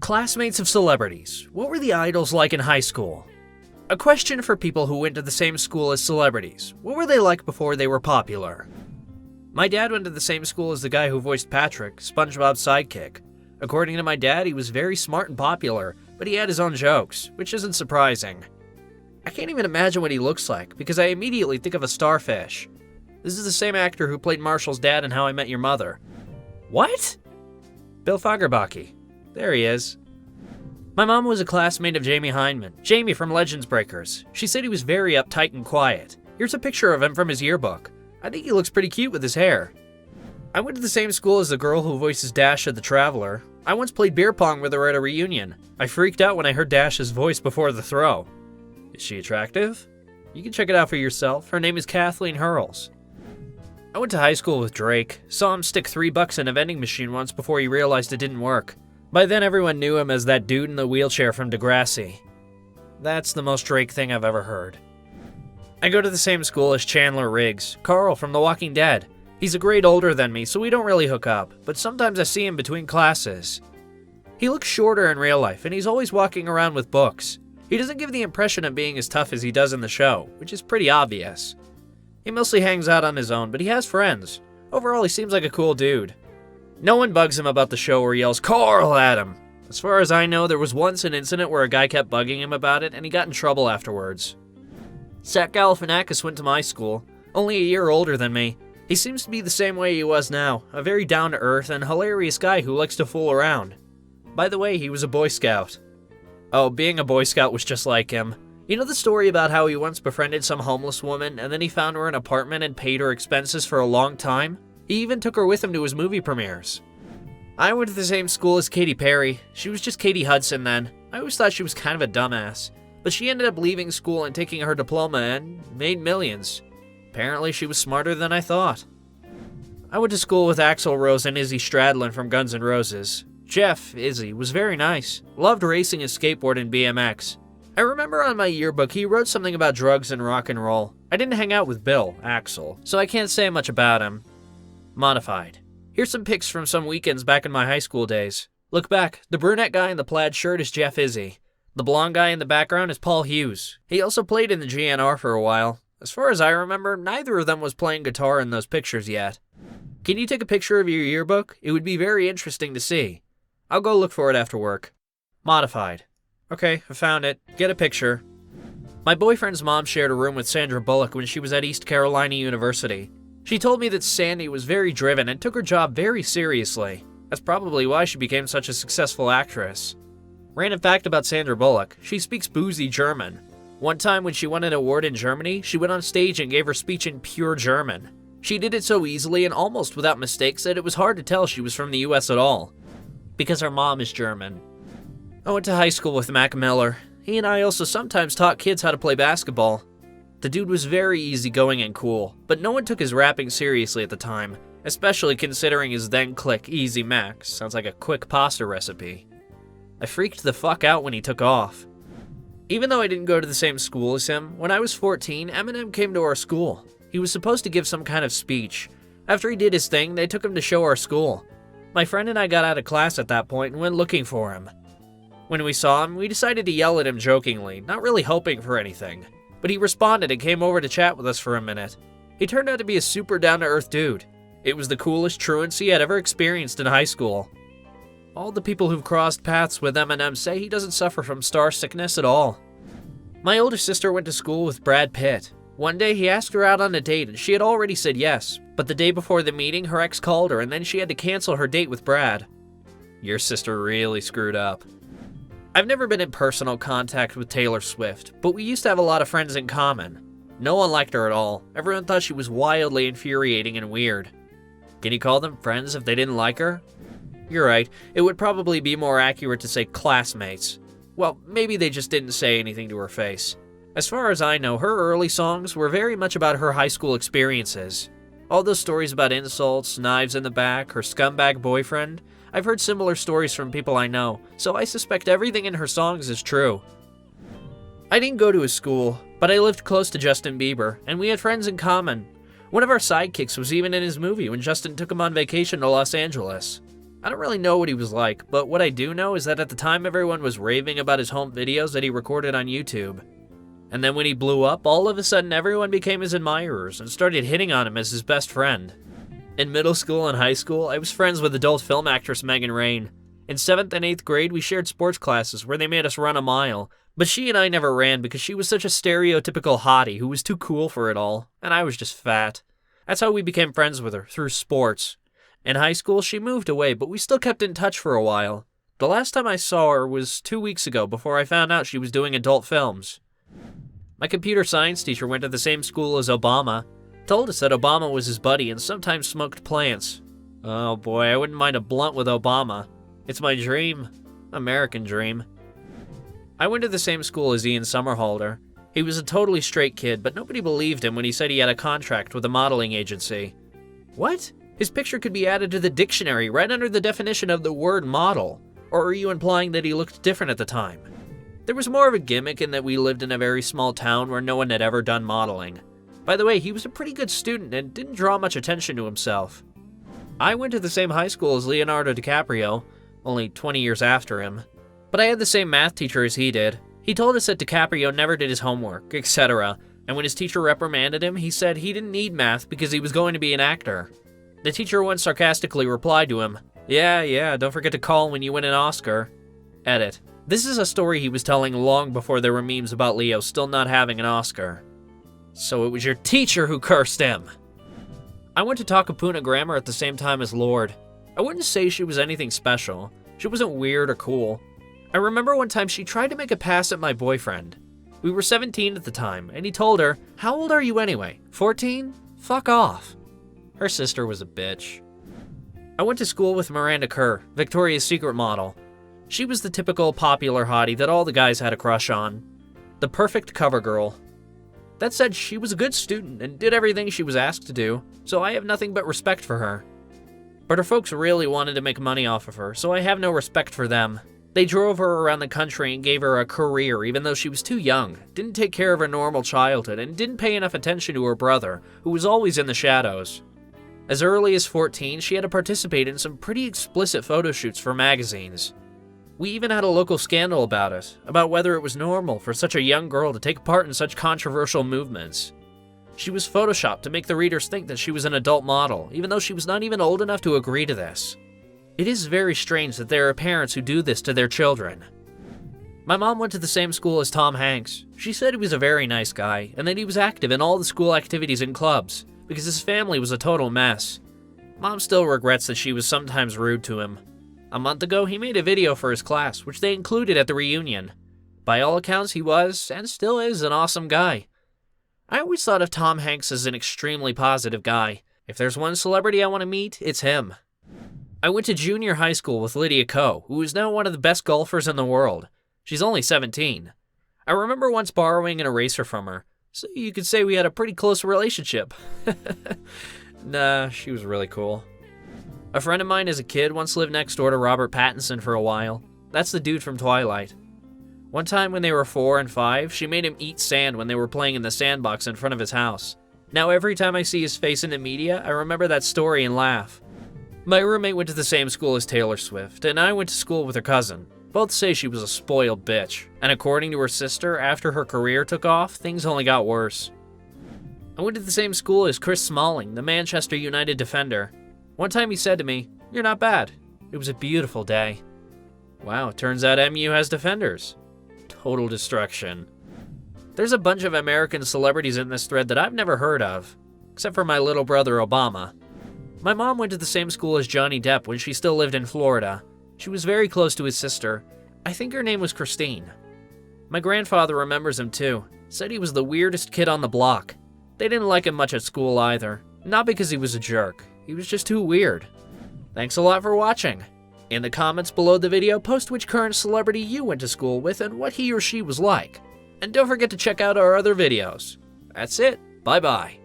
Classmates of celebrities. What were the idols like in high school? A question for people who went to the same school as celebrities. What were they like before they were popular? My dad went to the same school as the guy who voiced Patrick, SpongeBob's sidekick. According to my dad, he was very smart and popular, but he had his own jokes, which isn't surprising. I can't even imagine what he looks like, because I immediately think of a starfish. This is the same actor who played Marshall's dad in How I Met Your Mother. What? Bill Fagerbakke. There he is. My mom was a classmate of Jamie Hyneman, Jamie from Legends Breakers. She said he was very uptight and quiet. Here's a picture of him from his yearbook. I think he looks pretty cute with his hair. I went to the same school as the girl who voices Dasha the Traveler. I once played beer pong with her at a reunion. I freaked out when I heard Dasha's voice before the throw. Is she attractive? You can check it out for yourself. Her name is Kathleen Hurls. I went to high school with Drake. Saw him stick $3 in a vending machine once before he realized it didn't work. By then everyone knew him as that dude in the wheelchair from Degrassi. That's the most Drake thing I've ever heard. I go to the same school as Chandler Riggs, Carl from The Walking Dead. He's a grade older than me, so we don't really hook up, but sometimes I see him between classes. He looks shorter in real life, and he's always walking around with books. He doesn't give the impression of being as tough as he does in the show, which is pretty obvious. He mostly hangs out on his own, but he has friends. Overall, he seems like a cool dude. No one bugs him about the show or yells "Carl" at him. As far as I know, there was once an incident where a guy kept bugging him about it, and he got in trouble afterwards. Zach Galifianakis went to my school, only a year older than me. He seems to be the same way he was now, a very down-to-earth and hilarious guy who likes to fool around. By the way, he was a Boy Scout. Oh, being a Boy Scout was just like him. You know the story about how he once befriended some homeless woman, and then he found her an apartment and paid her expenses for a long time? He even took her with him to his movie premieres. I went to the same school as Katy Perry. She was just Katie Hudson then. I always thought she was kind of a dumbass. But she ended up leaving school and taking her diploma and made millions. Apparently she was smarter than I thought. I went to school with Axl Rose and Izzy Stradlin from Guns N' Roses. Jeff, Izzy, was very nice. Loved racing his skateboard and BMX. I remember on my yearbook he wrote something about drugs and rock and roll. I didn't hang out with Bill, Axl, so I can't say much about him. Modified. Here's some pics from some weekends back in my high school days. Look back, the brunette guy in the plaid shirt is Jeff Izzy. The blonde guy in the background is Paul Hughes. He also played in the GNR for a while. As far as I remember, neither of them was playing guitar in those pictures yet. Can you take a picture of your yearbook? It would be very interesting to see. I'll go look for it after work. Modified. Okay, I found it. Get a picture. My boyfriend's mom shared a room with Sandra Bullock when she was at East Carolina University. She told me that Sandy was very driven and took her job very seriously. That's probably why she became such a successful actress. Random fact about Sandra Bullock, she speaks boozy German. One time when she won an award in Germany, she went on stage and gave her speech in pure German. She did it so easily and almost without mistakes that it was hard to tell she was from the US at all. Because her mom is German. I went to high school with Mac Miller. He and I also sometimes taught kids how to play basketball. The dude was very easygoing and cool, but no one took his rapping seriously at the time, especially considering his then click Easy Mac sounds like a quick pasta recipe. I freaked the fuck out when he took off. Even though I didn't go to the same school as him, when I was 14, Eminem came to our school. He was supposed to give some kind of speech. After he did his thing, they took him to show our school. My friend and I got out of class at that point and went looking for him. When we saw him, we decided to yell at him jokingly, not really hoping for anything. But he responded and came over to chat with us for a minute. He turned out to be a super down-to-earth dude. It was the coolest truancy I'd ever experienced in high school. All the people who've crossed paths with Eminem say he doesn't suffer from star sickness at all. My older sister went to school with Brad Pitt. One day he asked her out on a date and she had already said yes, but the day before the meeting her ex called her and then she had to cancel her date with Brad. Your sister really screwed up. I've never been in personal contact with Taylor Swift, but we used to have a lot of friends in common. No one liked her at all. Everyone thought she was wildly infuriating and weird. Can you call them friends if they didn't like her? You're right, it would probably be more accurate to say classmates. Well, maybe they just didn't say anything to her face. As far as I know, her early songs were very much about her high school experiences. All those stories about insults, knives in the back, her scumbag boyfriend, I've heard similar stories from people I know, so I suspect everything in her songs is true. I didn't go to his school, but I lived close to Justin Bieber, and we had friends in common. One of our sidekicks was even in his movie when Justin took him on vacation to Los Angeles. I don't really know what he was like, but what I do know is that at the time everyone was raving about his home videos that he recorded on YouTube. And then when he blew up, all of a sudden everyone became his admirers and started hitting on him as his best friend. In middle school and high school, I was friends with adult film actress Megan Rain. In 7th and 8th grade, we shared sports classes where they made us run a mile, but she and I never ran because she was such a stereotypical hottie who was too cool for it all, and I was just fat. That's how we became friends with her, through sports. In high school, she moved away, but we still kept in touch for a while. The last time I saw her was 2 weeks ago before I found out she was doing adult films. My computer science teacher went to the same school as Obama, told us that Obama was his buddy and sometimes smoked plants. Oh boy, I wouldn't mind a blunt with Obama. It's my dream. American dream. I went to the same school as Ian Somerhalder. He was a totally straight kid, but nobody believed him when he said he had a contract with a modeling agency. What? His picture could be added to the dictionary right under the definition of the word model. Or are you implying that he looked different at the time? There was more of a gimmick in that we lived in a very small town where no one had ever done modeling. By the way, he was a pretty good student and didn't draw much attention to himself. I went to the same high school as Leonardo DiCaprio, only 20 years after him. But I had the same math teacher as he did. He told us that DiCaprio never did his homework, etc. And when his teacher reprimanded him, he said he didn't need math because he was going to be an actor. The teacher once sarcastically replied to him, Yeah, don't forget to call when you win an Oscar. Edit. This is a story he was telling long before there were memes about Leo still not having an Oscar. So it was your teacher who cursed him. I went to Takapuna Grammar at the same time as Lord. I wouldn't say she was anything special. She wasn't weird or cool. I remember one time she tried to make a pass at my boyfriend. We were 17 at the time, and he told her, How old are you anyway? 14? Fuck off. Her sister was a bitch. I went to school with Miranda Kerr, Victoria's Secret model. She was the typical popular hottie that all the guys had a crush on. The perfect cover girl. That said, she was a good student and did everything she was asked to do, so I have nothing but respect for her. But her folks really wanted to make money off of her, so I have no respect for them. They drove her around the country and gave her a career even though she was too young, didn't take care of her normal childhood, and didn't pay enough attention to her brother, who was always in the shadows. As early as 14, she had to participate in some pretty explicit photo shoots for magazines. We even had a local scandal about it, about whether it was normal for such a young girl to take part in such controversial movements. She was photoshopped to make the readers think that she was an adult model, even though she was not even old enough to agree to this. It is very strange that there are parents who do this to their children. My mom went to the same school as Tom Hanks. She said he was a very nice guy, and that he was active in all the school activities and clubs, because his family was a total mess. Mom still regrets that she was sometimes rude to him. A month ago, he made a video for his class, which they included at the reunion. By all accounts, he was, and still is, an awesome guy. I always thought of Tom Hanks as an extremely positive guy. If there's one celebrity I want to meet, it's him. I went to junior high school with Lydia Ko, who is now one of the best golfers in the world. She's only 17. I remember once borrowing an eraser from her, so you could say we had a pretty close relationship. Nah, she was really cool. A friend of mine as a kid once lived next door to Robert Pattinson for a while. That's the dude from Twilight. One time when they were 4 and 5, she made him eat sand when they were playing in the sandbox in front of his house. Now every time I see his face in the media, I remember that story and laugh. My roommate went to the same school as Taylor Swift, and I went to school with her cousin. Both say she was a spoiled bitch, and according to her sister, after her career took off, things only got worse. I went to the same school as Chris Smalling, the Manchester United defender. One time he said to me, "You're not bad." It was a beautiful day. Wow, turns out MU has defenders. Total destruction. There's a bunch of American celebrities in this thread that I've never heard of, except for my little brother Obama. My mom went to the same school as Johnny Depp when she still lived in Florida. She was very close to his sister. I think her name was Christine. My grandfather remembers him too. Said he was the weirdest kid on the block. They didn't like him much at school either. Not because he was a jerk. He was just too weird. Thanks a lot for watching. In the comments below the video, post which current celebrity you went to school with and what he or she was like. And don't forget to check out our other videos. That's it. Bye-bye.